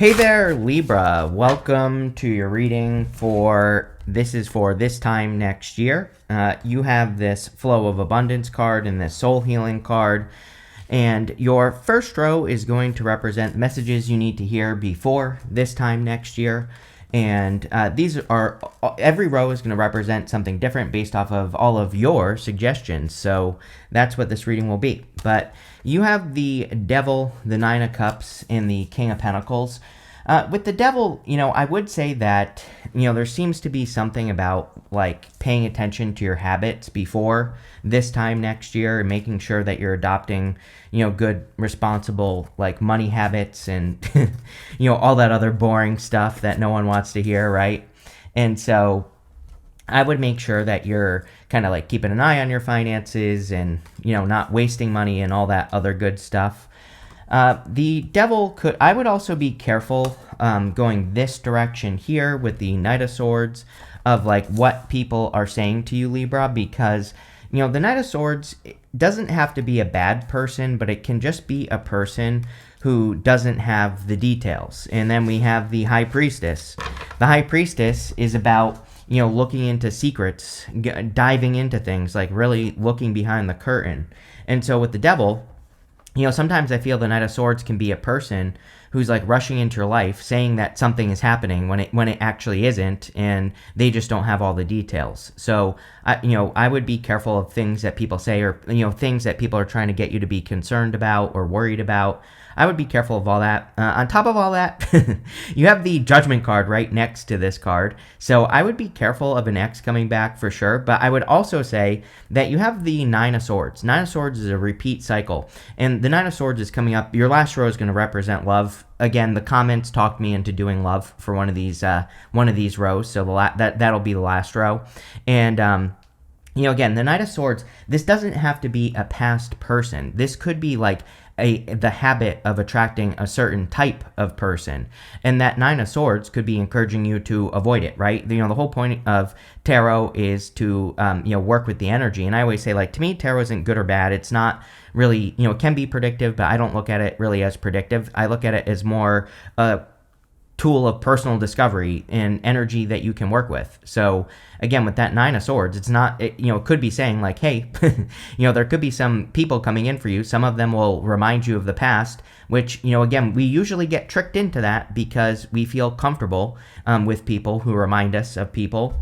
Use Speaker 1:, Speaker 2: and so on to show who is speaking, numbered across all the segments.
Speaker 1: Hey there, Libra. Welcome to your reading for this time next year. You have this Flow of Abundance card and this Soul Healing card. And your first row is going to represent messages you need to hear before this time next year. And every row is going to represent something different based off of all of your suggestions. So that's what this reading will be. But you have the Devil, the Nine of Cups, and the King of Pentacles. With the Devil, I would say that, there seems to be something about, like, paying attention to your habits before this time next year and making sure that you're adopting, good, responsible, like, money habits and, all that other boring stuff that no one wants to hear, right? And so I would make sure that you're kind of, like, keeping an eye on your finances and, not wasting money and all that other good stuff. The Devil I would also be careful going this direction here with the Knight of Swords of like what people are saying to you, Libra, because, the Knight of Swords doesn't have to be a bad person, but it can just be a person who doesn't have the details. And then we have the High Priestess. The High Priestess is about, looking into secrets, diving into things, like really looking behind the curtain. And so with the Devil, sometimes I feel the Knight of Swords can be a person who's like rushing into your life saying that something is happening when it actually isn't, and they just don't have all the details. So, I would be careful of things that people say or, things that people are trying to get you to be concerned about or worried about. I would be careful of all that. On top of all that, you have the Judgment card right next to this card. So I would be careful of an ex coming back for sure. But I would also say that you have the Nine of Swords. Nine of Swords is a repeat cycle. And the Nine of Swords is coming up. Your last row is going to represent love. Again, the comments talked me into doing love for one of these rows. So that'll be the last row. And again, the Knight of Swords, this doesn't have to be a past person. This could be like the habit of attracting a certain type of person. And that Nine of Swords could be encouraging you to avoid it, right? The whole point of tarot is to, work with the energy. And I always say, like, to me, tarot isn't good or bad. It's not really, it can be predictive, but I don't look at it really as predictive. I look at it as more tool of personal discovery and energy that you can work with. So again, with that Nine of Swords, it's not, it could be saying like, hey, there could be some people coming in for you. Some of them will remind you of the past, which, again, we usually get tricked into that because we feel comfortable with people who remind us of people.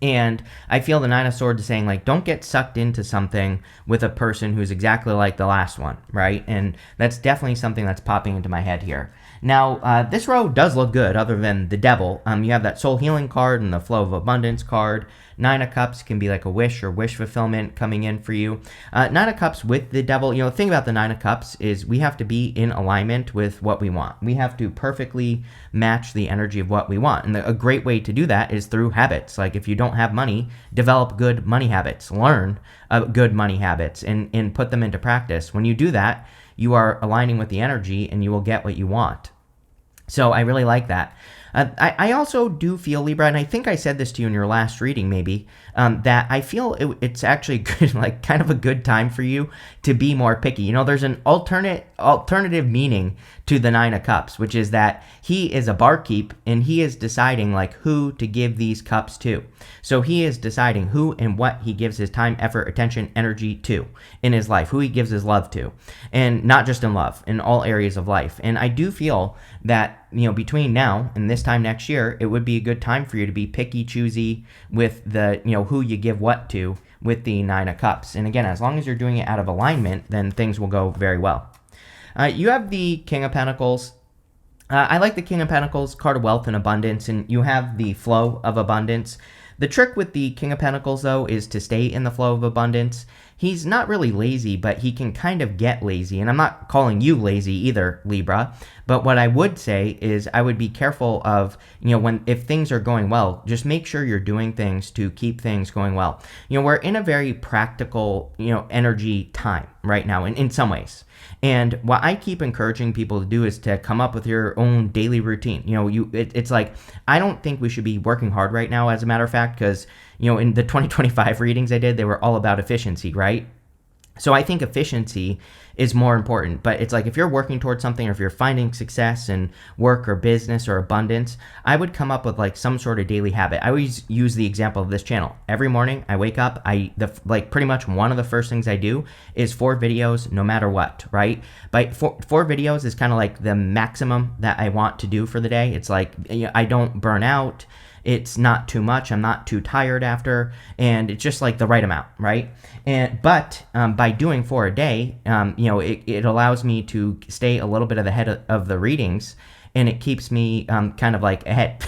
Speaker 1: And I feel the Nine of Swords is saying, like, don't get sucked into something with a person who's exactly like the last one, right? And that's definitely something that's popping into my head here. Now, this row does look good other than the Devil. You have that Soul Healing card and the Flow of Abundance card. Nine of Cups can be like a wish or wish fulfillment coming in for you. Nine of Cups with the Devil, the thing about the Nine of Cups is we have to be in alignment with what we want. We have to perfectly match the energy of what we want. And a great way to do that is through habits. Like if you don't have money, develop good money habits. Learn good money habits and put them into practice. When you do that, you are aligning with the energy and you will get what you want. So I really like that. I also do feel, Libra, and I think I said this to you in your last reading maybe, that I feel it's actually good, like kind of a good time for you to be more picky. There's an alternative meaning to the Nine of Cups, which is that he is a barkeep and he is deciding like who to give these cups to. So he is deciding who and what he gives his time, effort, attention, energy to in his life, who he gives his love to, and not just in love, in all areas of life. And I do feel that, between now and this time next year, it would be a good time for you to be picky, choosy with the, who you give what to with the Nine of Cups. And again, as long as you're doing it out of alignment, then things will go very well. You have the King of Pentacles. I like the King of Pentacles, card of wealth and abundance, and you have the Flow of Abundance. The trick with the King of Pentacles, though, is to stay in the flow of abundance. He's not really lazy, but he can kind of get lazy. And I'm not calling you lazy either, Libra. But what I would say is I would be careful of, if things are going well, just make sure you're doing things to keep things going well. We're in a very practical, energy time right now in some ways. And what I keep encouraging people to do is to come up with your own daily routine. It's like, I don't think we should be working hard right now, as a matter of fact, because, in the 2025 readings I did, they were all about efficiency, right? So I think efficiency is more important, but it's like if you're working towards something or if you're finding success in work or business or abundance, I would come up with like some sort of daily habit. I always use the example of this channel. Every morning I wake up, like pretty much one of the first things I do is 4 videos no matter what, right? But four videos is kind of like the maximum that I want to do for the day. It's like I don't burn out. It's not too much. I'm not too tired after, and it's just like the right amount, right? But by doing 4 a day, it allows me to stay a little bit ahead of the readings, and it keeps me kind of like ahead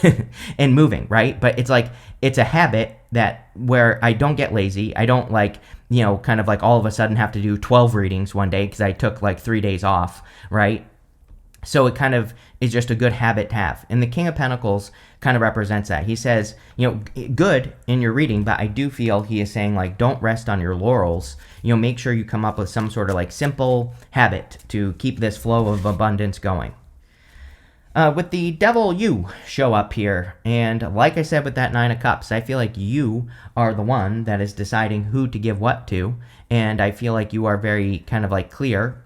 Speaker 1: and moving, right? But it's like it's a habit that where I don't get lazy. I don't like kind of like all of a sudden have to do 12 readings one day because I took like 3 days off, right? So it kind of is just a good habit to have. And the King of Pentacles kind of represents that. He says, good in your reading, but I do feel he is saying, like, don't rest on your laurels. Make sure you come up with some sort of, like, simple habit to keep this flow of abundance going. With the Devil, you show up here. And like I said with that 9 of Cups, I feel like you are the one that is deciding who to give what to. And I feel like you are very kind of, like, clear.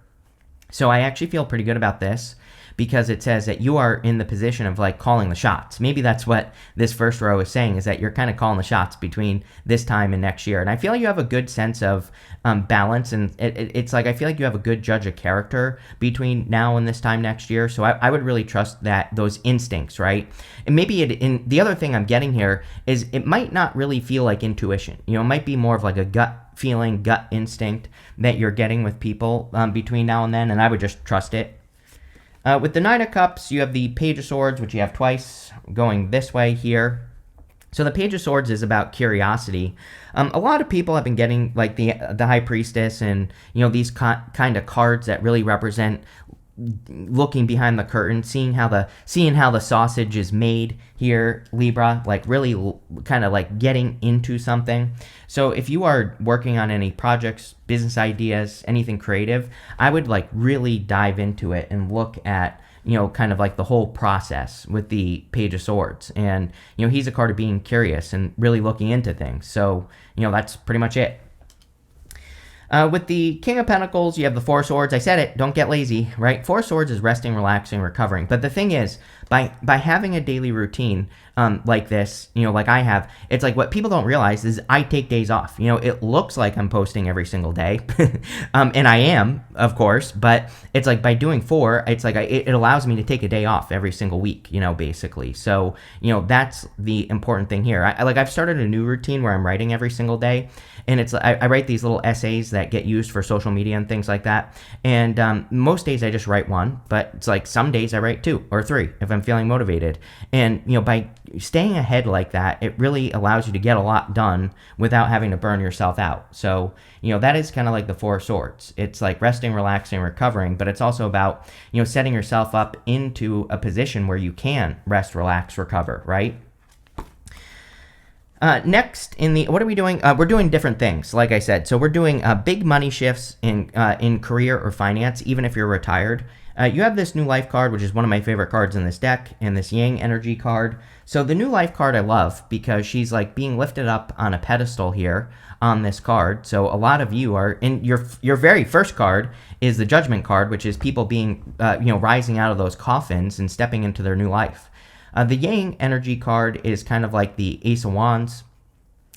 Speaker 1: So I actually feel pretty good about this, because it says that you are in the position of like calling the shots. Maybe that's what this first row is saying, is that you're kind of calling the shots between this time and next year. And I feel like you have a good sense of balance, and it's like I feel like you have a good judge of character between now and this time next year. So I would really trust that those instincts, right? And maybe the other thing I'm getting here is it might not really feel like intuition. It might be more of like a gut feeling, gut instinct that you're getting with people between now and then, and I would just trust it. With the 9 of Cups, you have the Page of Swords, which you have twice, going this way here. So the Page of Swords is about curiosity. A lot of people have been getting like the High Priestess and these kind of cards that really represent looking behind the curtain, seeing how the sausage is made here, Libra, like really kind of like getting into something. So if you are working on any projects, business ideas, anything creative, I would like really dive into it and look at kind of like the whole process with the Page of Swords. And he's a card of being curious and really looking into things. So that's pretty much it. With the King of Pentacles, you have the 4 Swords. I said it, don't get lazy, right? 4 Swords is resting, relaxing, recovering. But the thing is, by having a daily routine like this, like I have, it's like what people don't realize is I take days off. It looks like I'm posting every single day, and I am, of course, but it's like by doing 4, it's like it allows me to take a day off every single week, basically. So, that's the important thing here. I've started a new routine where I'm writing every single day. And it's I write these little essays that get used for social media and things like that. And most days I just write 1, but it's like some days I write 2 or 3 if I'm feeling motivated. And by staying ahead like that, it really allows you to get a lot done without having to burn yourself out. So that is kind of like the 4 Swords. It's like resting, relaxing, recovering, but it's also about setting yourself up into a position where you can rest, relax, recover, right? Next, what are we doing? We're doing different things, like I said. So we're doing big money shifts in career or finance, even if you're retired. You have this New Life card, which is one of my favorite cards in this deck, and this Yang energy card. So the New Life card I love because she's like being lifted up on a pedestal here on this card. So a lot of you are in your very first card is the Judgment card, which is people being rising out of those coffins and stepping into their new life. The Yang energy card is kind of like the Ace of Wands.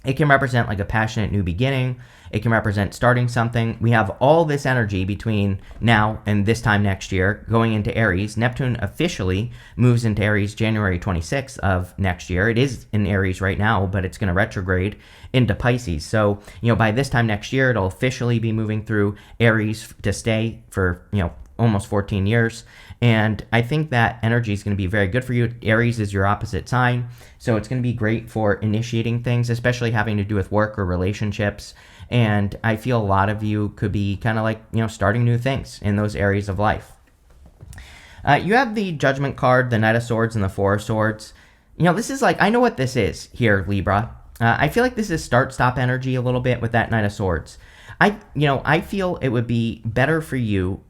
Speaker 1: It can represent like a passionate new beginning. It can represent starting something. We have all this energy between now and this time next year going into Aries. Neptune officially moves into Aries January 26th of next year. It is in Aries right now, but it's going to retrograde into Pisces. So, by this time next year, it'll officially be moving through Aries to stay for, almost 14 years. And I think that energy is going to be very good for you. Aries is your opposite sign. So it's going to be great for initiating things, especially having to do with work or relationships. And I feel a lot of you could be kind of like, starting new things in those areas of life. You have the Judgment card, the Knight of Swords, and the 4 of Swords. This is like, I know what this is here, Libra. I feel like this is start-stop energy a little bit with that Knight of Swords. I feel it would be better for you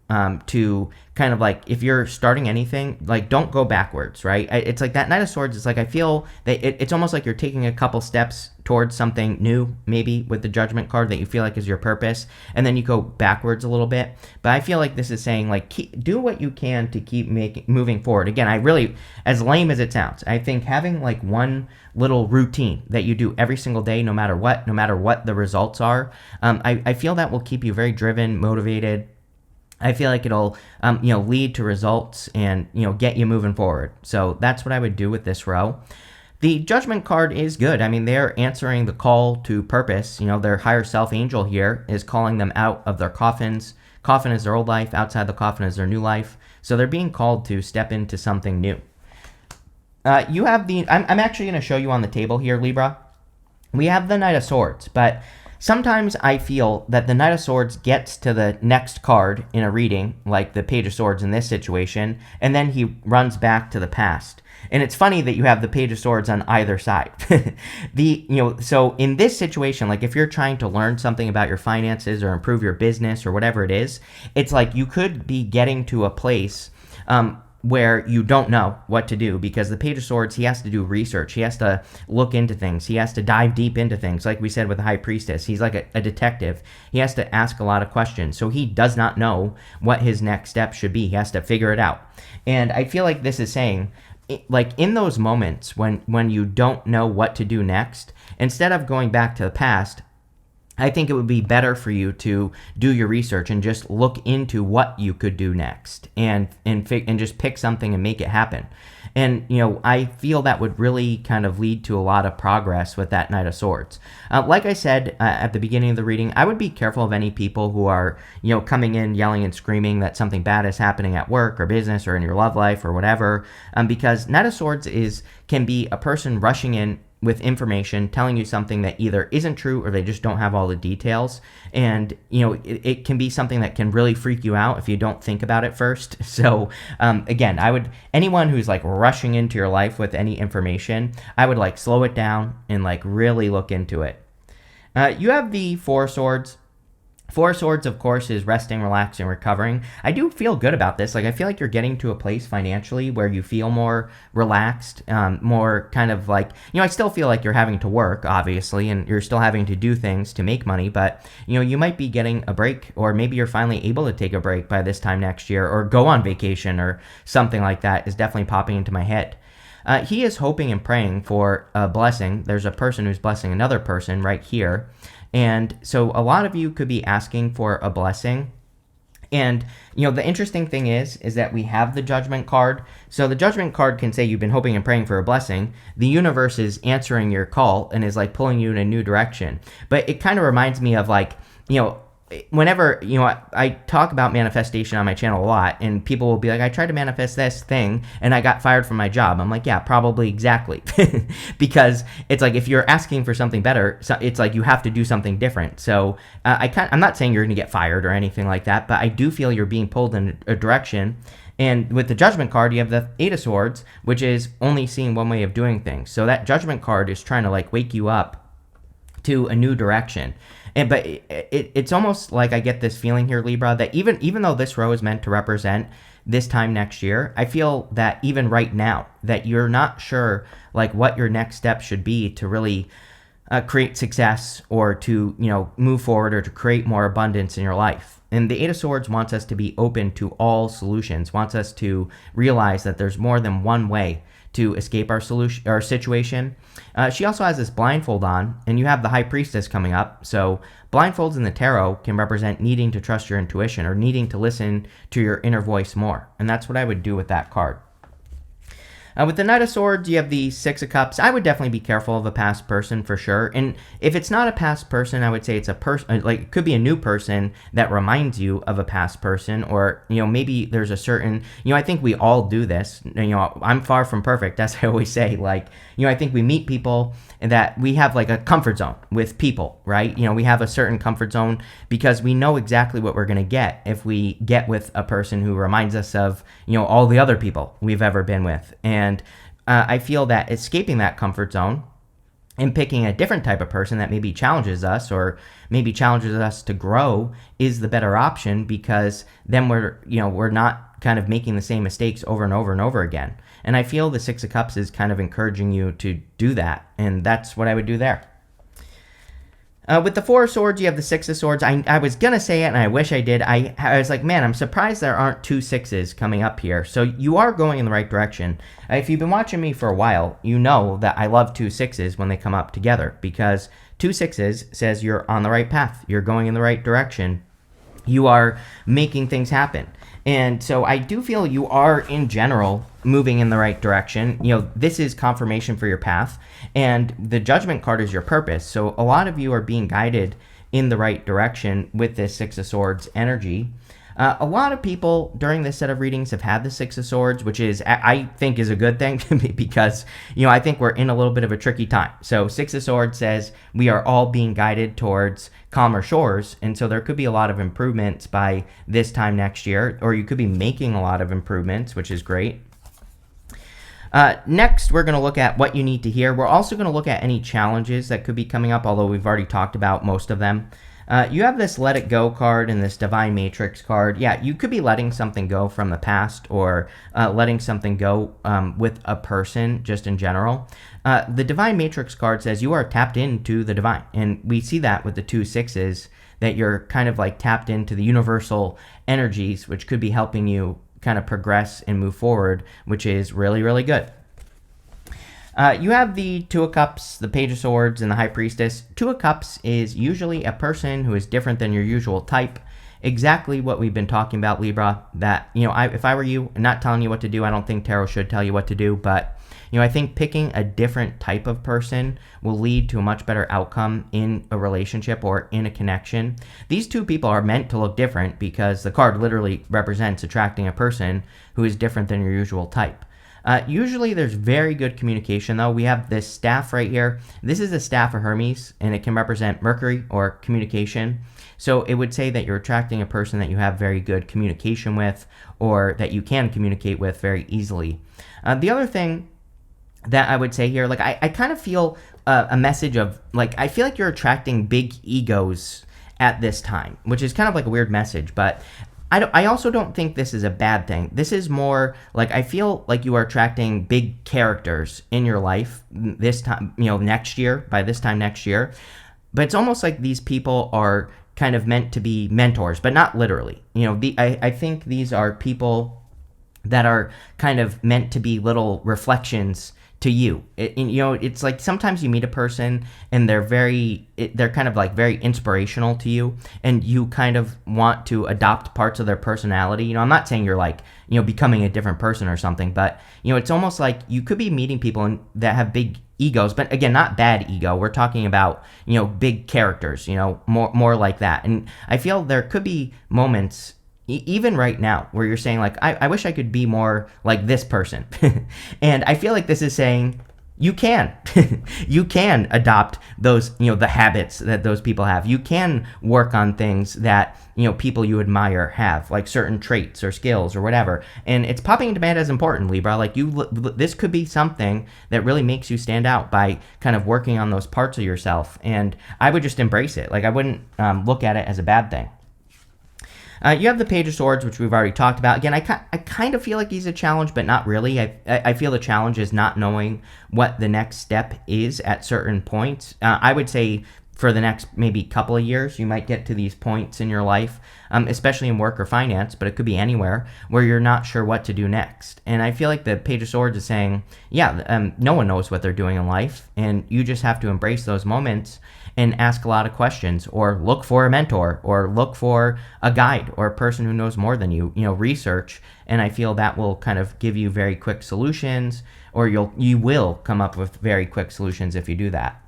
Speaker 1: to kind of like, if you're starting anything, like don't go backwards, right? It's like that Knight of Swords. It's like, I feel that it's almost like you're taking a couple steps towards something new, maybe with the Judgment card that you feel like is your purpose, and then you go backwards a little bit. But I feel like this is saying, like, do what you can to keep moving forward. Again, I really, as lame as it sounds, I think having like one little routine that you do every single day, no matter what the results are, I feel that will keep you very driven, motivated. I feel like it'll, lead to results and, get you moving forward. So that's what I would do with this row. The Judgment card is good. I mean, they're answering the call to purpose. Their higher self angel here is calling them out of their coffins. Coffin is their old life. Outside the coffin is their new life. So they're being called to step into something new. You have I'm actually going to show you on the table here, Libra. We have the Knight of Swords, but sometimes I feel that the Knight of Swords gets to the next card in a reading, like the Page of Swords in this situation, and then he runs back to the past. And it's funny that you have the Page of Swords on either side. So in this situation, like if you're trying to learn something about your finances or improve your business or whatever it is, it's like you could be getting to a place where you don't know what to do, because the Page of Swords, he has to do research. He has to look into things. He has to dive deep into things. Like we said with the High Priestess, he's like a detective. He has to ask a lot of questions. So he does not know what his next step should be. He has to figure it out. And I feel like this is saying, like in those moments when you don't know what to do next, instead of going back to the past, I think it would be better for you to do your research and just look into what you could do next and just pick something and make it happen. And, I feel that would really kind of lead to a lot of progress with that Knight of Swords. Like I said at the beginning of the reading, I would be careful of any people who are, coming in yelling and screaming that something bad is happening at work or business or in your love life or whatever, because Knight of Swords can be a person rushing in with information, telling you something that either isn't true or they just don't have all the details. And, it can be something that can really freak you out if you don't think about it first. So, again, anyone who's like rushing into your life with any information, I would like slow it down and like really look into it. You have the Four of Swords. Four of Swords, of course, is resting, relaxing, recovering. I do feel good about this. Like, I feel like you're getting to a place financially where you feel more relaxed, more kind of like, I still feel like you're having to work, obviously, and you're still having to do things to make money, but, you might be getting a break, or maybe you're finally able to take a break by this time next year, or go on vacation, or something like that is definitely popping into my head. He is hoping and praying for a blessing. There's a person who's blessing another person right here. And so a lot of you could be asking for a blessing. And, the interesting thing is that we have the Judgment card. So the Judgment card can say you've been hoping and praying for a blessing. The universe is answering your call and is like pulling you in a new direction. But it kind of reminds me of like, whenever, I talk about manifestation on my channel a lot, and people will be like, I tried to manifest this thing and I got fired from my job. I'm like, yeah, probably exactly. Because it's like, if you're asking for something better, it's like you have to do something different. So I'm not saying you're going to get fired or anything like that, but I do feel you're being pulled in a direction. And with the Judgment card, you have the Eight of Swords, which is only seeing one way of doing things. So that Judgment card is trying to like wake you up to a new direction. But it's almost like I get this feeling here, Libra, that even though this row is meant to represent this time next year, I feel that even right now that you're not sure like what your next step should be to really create success, or to move forward, or to create more abundance in your life. And the Eight of Swords wants us to be open to all solutions, wants us to realize that there's more than one way to escape our situation. She also has this blindfold on, and you have the High Priestess coming up. So blindfolds in the tarot can represent needing to trust your intuition, or needing to listen to your inner voice more. And that's what I would do with that card. With the Knight of Swords, you have the Six of Cups. I would definitely be careful of a past person for sure. And if it's not a past person, I would say it's a person, like it could be a new person that reminds you of a past person, or, maybe there's a certain, I think we all do this. I'm far from perfect, as I always say. Like, I think we meet people that we have like a comfort zone with people, right? We have a certain comfort zone because we know exactly what we're going to get if we get with a person who reminds us of, all the other people we've ever been with. And I feel that escaping that comfort zone and picking a different type of person that maybe challenges us, or maybe challenges us to grow, is the better option, because then we're not kind of making the same mistakes over and over and over again. And I feel the Six of Cups is kind of encouraging you to do that. And that's what I would do there. With the Four of Swords, you have the Six of Swords. I was going to say it, and I wish I did. I was like, man, I'm surprised there aren't two sixes coming up here. So you are going in the right direction. If you've been watching me for a while, you know that I love two sixes when they come up together, because two sixes says you're on the right path. You're going in the right direction. You are making things happen. And so I do feel you are, in general, moving in the right direction. This is confirmation for your path, and the Judgment card is your purpose. So a lot of you are being guided in the right direction with this Six of Swords energy. A lot of people during this set of readings have had the Six of Swords, which is, I think, is a good thing because, I think we're in a little bit of a tricky time. So Six of Swords says we are all being guided towards calmer shores, and so there could be a lot of improvements by this time next year, or you could be making a lot of improvements, which is great. Next, we're going to look at what you need to hear. We're also going to look at any challenges that could be coming up, although we've already talked about most of them. You have this Let It Go card and this Divine Matrix card. Yeah, you could be letting something go from the past, or letting something go with a person just in general. The Divine Matrix card says you are tapped into the divine, and we see that with the two sixes, that you're kind of like tapped into the universal energies, which could be helping you kind of progress and move forward, which is really, really good. You have the Two of Cups, the Page of Swords, and the High Priestess. Two of Cups is usually a person who is different than your usual type. Exactly what we've been talking about, Libra. That, if I were you, I'm not telling you what to do. I don't think tarot should tell you what to do, but, I think picking a different type of person will lead to a much better outcome in a relationship or in a connection. These two people are meant to look different because the card literally represents attracting a person who is different than your usual type. Usually there's very good communication, though. We have this staff right here. This is a staff of Hermes, and it can represent Mercury or communication. So it would say that you're attracting a person that you have very good communication with, or that you can communicate with very easily. The other thing that I would say here, I kind of feel a message of, I feel like you're attracting big egos at this time, which is kind of like a weird message, but I also don't think this is a bad thing. This is more I feel like you are attracting big characters in your life this time, next year, by this time next year. But it's almost like these people are kind of meant to be mentors, but not literally. I think these are people that are kind of meant to be little reflections to you. It's like sometimes you meet a person and they're kind of very inspirational to you, and you kind of want to adopt parts of their personality. I'm not saying you're becoming a different person or something, but it's almost like you could be meeting people that have big egos, but again, not bad ego. We're talking about big characters, more like that. And I feel there could be moments even right now where you're saying I wish I could be more like this person. And I feel like this is saying you can you can adopt those the habits that those people have. You can work on things that people you admire have, like certain traits or skills or whatever, and it's popping into my head as important, Libra. This could be something that really makes you stand out by kind of working on those parts of yourself, and I would just embrace it. I wouldn't look at it as a bad thing. You have the Page of Swords, which we've already talked about. Again, I kind of feel like he's a challenge, but not really. I feel the challenge is not knowing what the next step is at certain points. I would say for the next maybe couple of years, you might get to these points in your life, especially in work or finance, but it could be anywhere, where you're not sure what to do next. And I feel like the Page of Swords is saying, no one knows what they're doing in life, and you just have to embrace those moments and ask a lot of questions, or look for a mentor, or look for a guide, or a person who knows more than you. Research, and I feel that will kind of give you very quick solutions, or you will come up with very quick solutions if you do that.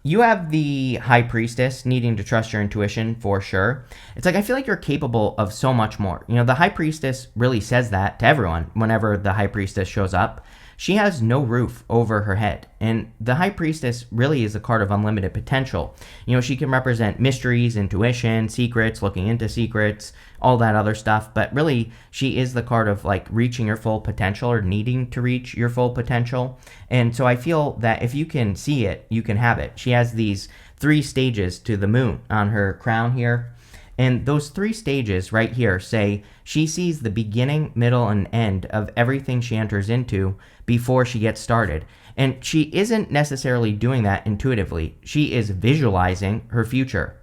Speaker 1: You have the High Priestess, needing to trust your intuition for sure. It's I feel like you're capable of so much more. The High Priestess really says that to everyone whenever the High Priestess shows up. She has no roof over her head, and the High Priestess really is a card of unlimited potential. She can represent mysteries, intuition, secrets, looking into secrets, all that other stuff, but really she is the card of reaching your full potential, or needing to reach your full potential. And so I feel that if you can see it, you can have it. She has these 3 stages to the moon on her crown here, And those 3 stages right here say she sees the beginning, middle, and end of everything she enters into before she gets started. And she isn't necessarily doing that intuitively. She is visualizing her future.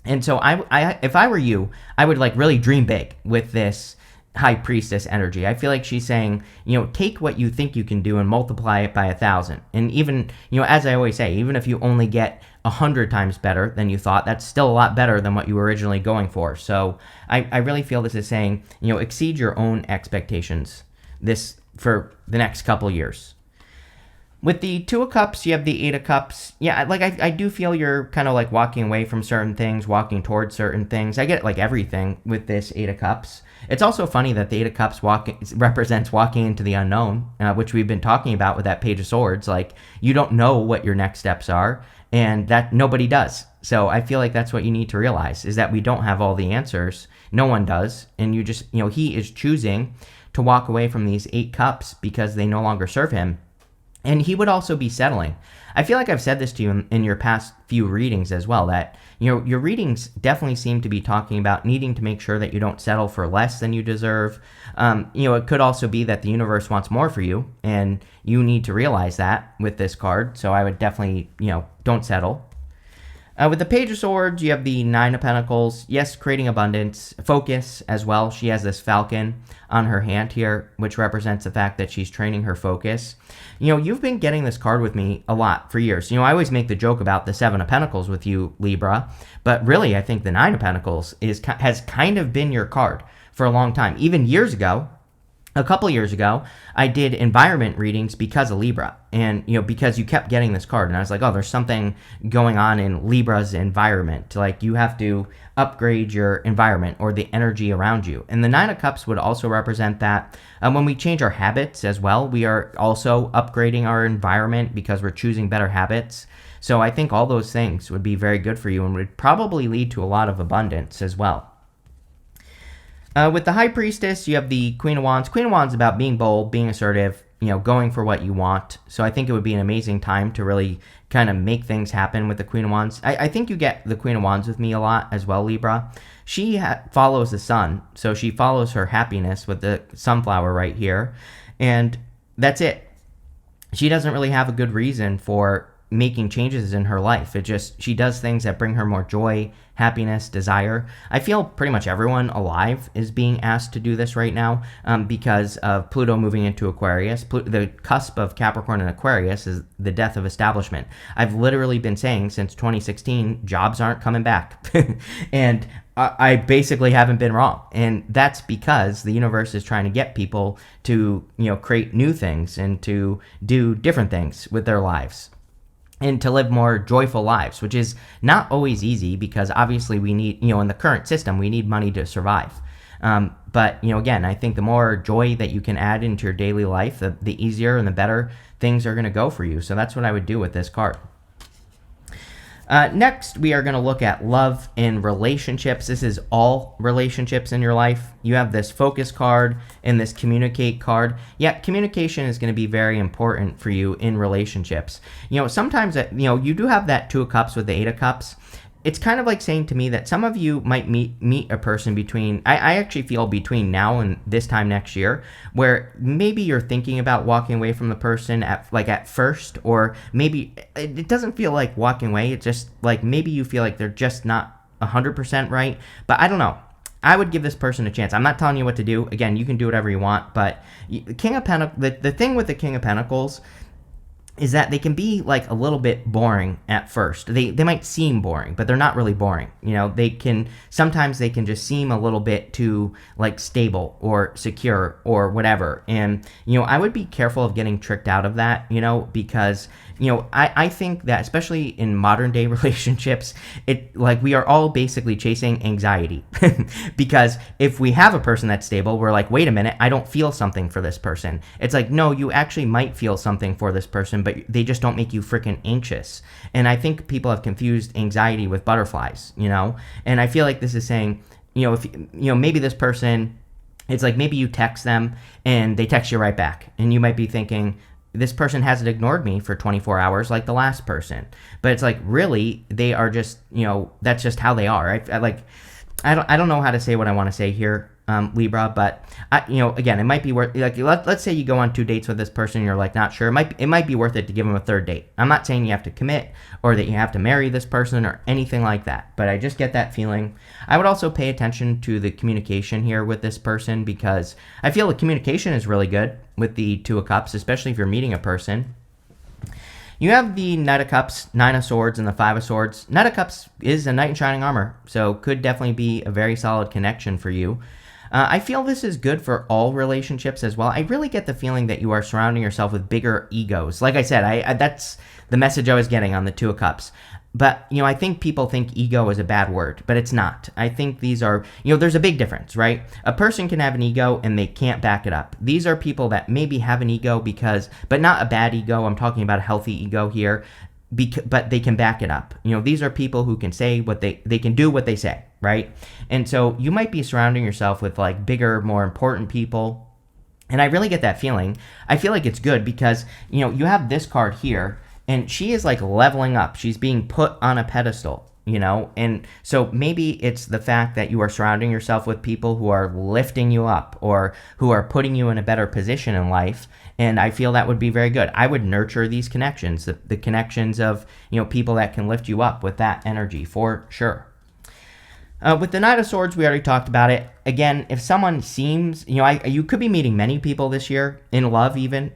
Speaker 1: And so if I were you, I would like really dream big with this high priestess energy. I feel like she's saying, take what you think you can do and multiply it by 1,000. And even, as I always say, even if you only get 100 times better than you thought, that's still a lot better than what you were originally going for. So I really feel this is saying, exceed your own expectations this for the next couple years. With the 2 of Cups, you have the 8 of Cups. Yeah, like I do feel you're kind of like walking away from certain things, walking towards certain things. I get like everything with this 8 of Cups. It's also funny that the 8 of Cups represents walking into the unknown, which we've been talking about with that Page of Swords. Like, you don't know what your next steps are, and that nobody does. So I feel like that's what you need to realize, is that we don't have all the answers. No one does. And you just, he is choosing to walk away from these 8 Cups because they no longer serve him. And he would also be settling. I feel like I've said this to you in your past few readings as well, that your readings definitely seem to be talking about needing to make sure that you don't settle for less than you deserve. It could also be that the universe wants more for you, and you need to realize that with this card. So I would definitely, don't settle. With the Page of Swords, you have the 9 of Pentacles. Yes, creating abundance. Focus as well. She has this falcon on her hand here, which represents the fact that she's training her focus. You've been getting this card with me a lot for years. I always make the joke about the 7 of Pentacles with you, Libra. But really, I think the 9 of Pentacles has kind of been your card for a long time. Even years ago, a couple years ago, I did environment readings because of Libra. And, because you kept getting this card. And I was like, oh, there's something going on in Libra's environment. Like, you have to upgrade your environment or the energy around you. And the 9 of Cups would also represent that. When we change our habits as well, we are also upgrading our environment because we're choosing better habits. So I think all those things would be very good for you and would probably lead to a lot of abundance as well. With the High Priestess, you have the Queen of Wands. Queen of Wands is about being bold, being assertive, going for what you want. So I think it would be an amazing time to really kind of make things happen with the Queen of Wands. I think you get the Queen of Wands with me a lot as well, Libra. She follows the sun, so she follows her happiness with the sunflower right here. And that's it. She doesn't really have a good reason for making changes in her life. She does things that bring her more joy, happiness, desire. I feel pretty much everyone alive is being asked to do this right now because of Pluto moving into Aquarius. The cusp of Capricorn and Aquarius is the death of establishment. I've literally been saying since 2016, jobs aren't coming back. And I basically haven't been wrong. And that's because the universe is trying to get people to, create new things and to do different things with their lives, and to live more joyful lives, which is not always easy because obviously we need, in the current system, we need money to survive. But, again, I think the more joy that you can add into your daily life, the easier and the better things are going to go for you. So that's what I would do with this card. Next, we are going to look at love and relationships. This is all relationships in your life. You have this focus card and this communicate card. Yeah, communication is going to be very important for you in relationships. Sometimes, you do have that 2 of Cups with the 8 of Cups. It's kind of like saying to me that some of you might meet a person I actually feel between now and this time next year, where maybe you're thinking about walking away from the person at first, or maybe it doesn't feel like walking away. It's just like maybe you feel like they're just not 100% right. But I don't know. I would give this person a chance. I'm not telling you what to do. Again, you can do whatever you want. But the King of Pentacles, the thing with the King of Pentacles is that they can be like a little bit boring at first. They might seem boring, but they're not really boring. Sometimes they can just seem a little bit too like stable or secure or whatever. And, I would be careful of getting tricked out of that, because, I think that especially in modern day relationships, we are all basically chasing anxiety because if we have a person that's stable, we're like, wait a minute, I don't feel something for this person. It's like, no, you actually might feel something for this person, but they just don't make you freaking anxious. And I think people have confused anxiety with butterflies, and I feel like this is saying, if maybe this person, it's like maybe you text them and they text you right back, and you might be thinking, this person hasn't ignored me for 24 hours like the last person. But it's like, really, they are just, that's just how they are. I don't know how to say what I want to say here, Libra, but again, it might be worth, like, let's say you go on 2 dates with this person and you're like not sure. It might be worth it to give them a 3rd date. I'm not saying you have to commit or that you have to marry this person or anything like that, but I just get that feeling. I would also pay attention to the communication here with this person, because I feel the communication is really good with the 2 of Cups, especially if you're meeting a person. You have the Knight of Cups, 9 of Swords, and the 5 of Swords. Knight of Cups is a knight in shining armor, so could definitely be a very solid connection for you. I feel this is good for all relationships as well. I really get the feeling that you are surrounding yourself with bigger egos. Like I said, that's the message I was getting on the 2 of Cups. But, I think people think ego is a bad word, but it's not. I think these are, there's a big difference, right? A person can have an ego and they can't back it up. These are people that maybe have an ego but not a bad ego. I'm talking about a healthy ego here, but they can back it up. These are people who can say what they can do what they say, right? And so you might be surrounding yourself with like bigger, more important people. And I really get that feeling. I feel like it's good because, you have this card here, and she is like leveling up. She's being put on a pedestal, and so maybe it's the fact that you are surrounding yourself with people who are lifting you up or who are putting you in a better position in life. And I feel that would be very good. I would nurture these connections, the connections of, people that can lift you up with that energy for sure. With the Knight of Swords, we already talked about it. Again, if someone seems, you could be meeting many people this year, in love even,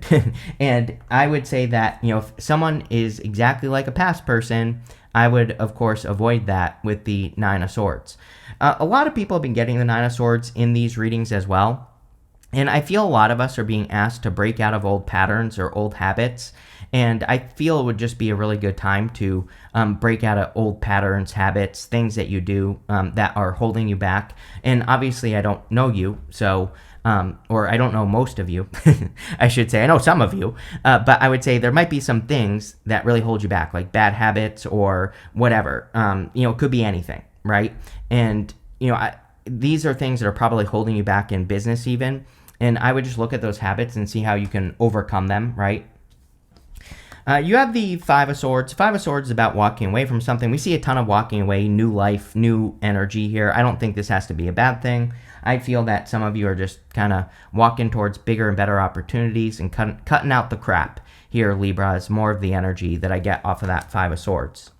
Speaker 1: and I would say that, if someone is exactly like a past person, I would, of course, avoid that with the 9 of Swords. A lot of people have been getting the 9 of Swords in these readings as well, and I feel a lot of us are being asked to break out of old patterns or old habits. And I feel it would just be a really good time to break out of old patterns, habits, things that you do that are holding you back. And obviously, I don't know you, so or I don't know most of you, I should say. I know some of you, but I would say there might be some things that really hold you back, like bad habits or whatever. It could be anything, right? And these are things that are probably holding you back in business even. And I would just look at those habits and see how you can overcome them, right? You have the 5 of Swords. 5 of Swords is about walking away from something. We see a ton of walking away, new life, new energy here. I don't think this has to be a bad thing. I feel that some of you are just kind of walking towards bigger and better opportunities and cutting out the crap here, Libra, is more of the energy that I get off of that 5 of Swords.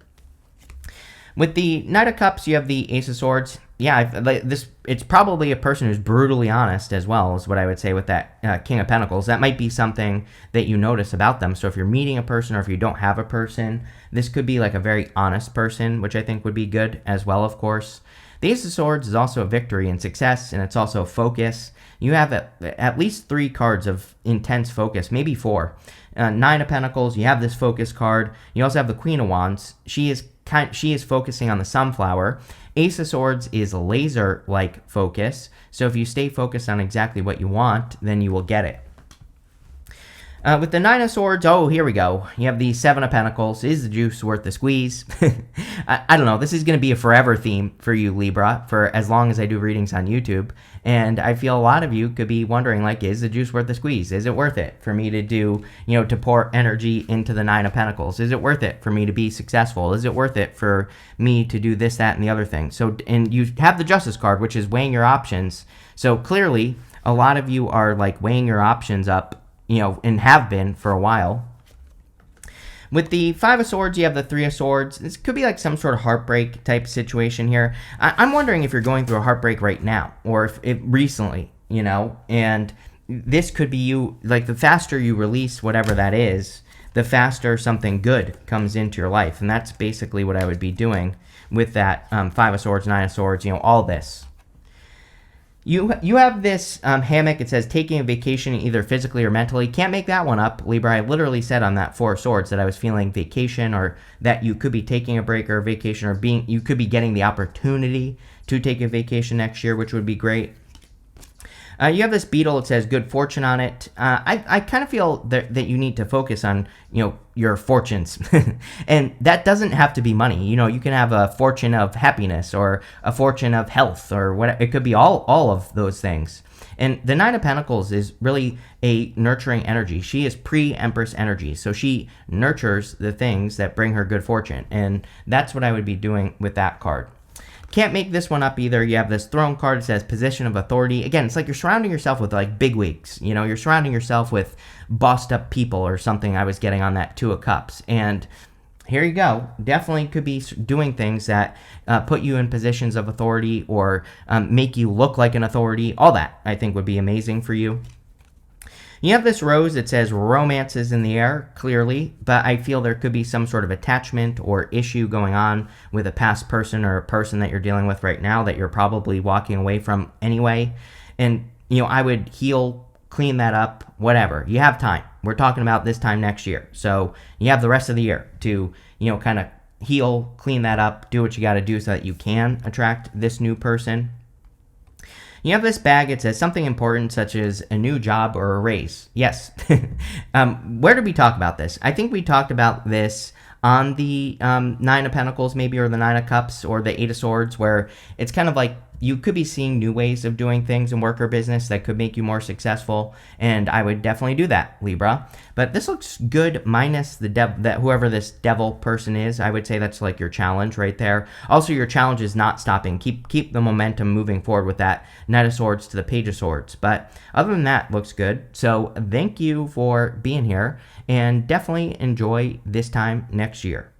Speaker 1: With the Knight of Cups, you have the Ace of Swords. Yeah, it's probably a person who's brutally honest as well, is what I would say with that King of Pentacles. That might be something that you notice about them. So if you're meeting a person or if you don't have a person, this could be like a very honest person, which I think would be good as well, of course. The Ace of Swords is also a victory and success, and it's also focus. You have at least 3 cards of intense focus, maybe 4. 9 of Pentacles, you have this focus card. You also have the Queen of Wands. She is focusing on the sunflower. Ace of Swords is laser-like focus, so if you stay focused on exactly what you want, then you will get it. With the 9 of Swords, oh, here we go. You have the 7 of Pentacles. Is the juice worth the squeeze? I don't know. This is going to be a forever theme for you, Libra, for as long as I do readings on YouTube. And I feel a lot of you could be wondering, like, is the juice worth the squeeze? Is it worth it for me to do, to pour energy into the 9 of Pentacles? Is it worth it for me to be successful? Is it worth it for me to do this, that, and the other thing? So, and you have the Justice card, which is weighing your options. So clearly, a lot of you are, like, weighing your options up, and have been for a while. With the 5 of Swords, you have the 3 of Swords. This could be like some sort of heartbreak type situation here. I'm wondering if you're going through a heartbreak right now, or if recently, and this could be you, like the faster you release whatever that is, the faster something good comes into your life. And that's basically what I would be doing with that 5 of Swords, 9 of Swords, all this. You have this hammock. It says taking a vacation either physically or mentally. Can't make that one up, Libra. I literally said on that 4 of Swords that I was feeling vacation, or that you could be taking a break or a vacation, or you could be getting the opportunity to take a vacation next year, which would be great. You have this beetle. It says good fortune on it. I kind of feel that you need to focus on, your fortunes. And that doesn't have to be money. You can have a fortune of happiness or a fortune of health, or what. It could be all of those things. And the 9 of Pentacles is really a nurturing energy. She is pre-Empress energy. So she nurtures the things that bring her good fortune. And that's what I would be doing with that card. Can't make this one up either. You have this throne card. It says position of authority. Again, it's like you're surrounding yourself with like bigwigs. You know, you're surrounding yourself with bossed up people or something. I was getting on that Two of Cups. And here you go. Definitely could be doing things that put you in positions of authority or make you look like an authority. All that, I think, would be amazing for you. You have this rose that says romance is in the air, clearly, but I feel there could be some sort of attachment or issue going on with a past person or a person that you're dealing with right now that you're probably walking away from anyway. And, you know, I would heal, clean that up, whatever. You have time. We're talking about this time next year. So you have the rest of the year to, you know, kind of heal, clean that up, do what you got to do so that you can attract this new person. You have this bag. It says something important such as a new job or a raise. Yes. Where did we talk about this? I think we talked about this on the Nine of Pentacles maybe, or the Nine of Cups, or the Eight of Swords, where it's kind of like you could be seeing new ways of doing things in work or business that could make you more successful, and I would definitely do that, Libra. But this looks good minus the that whoever this devil person is. I would say that's like your challenge right there. Also, your challenge is not stopping. Keep the momentum moving forward with that Knight of Swords to the Page of Swords. But other than that, looks good. So thank you for being here, and definitely enjoy this time next year.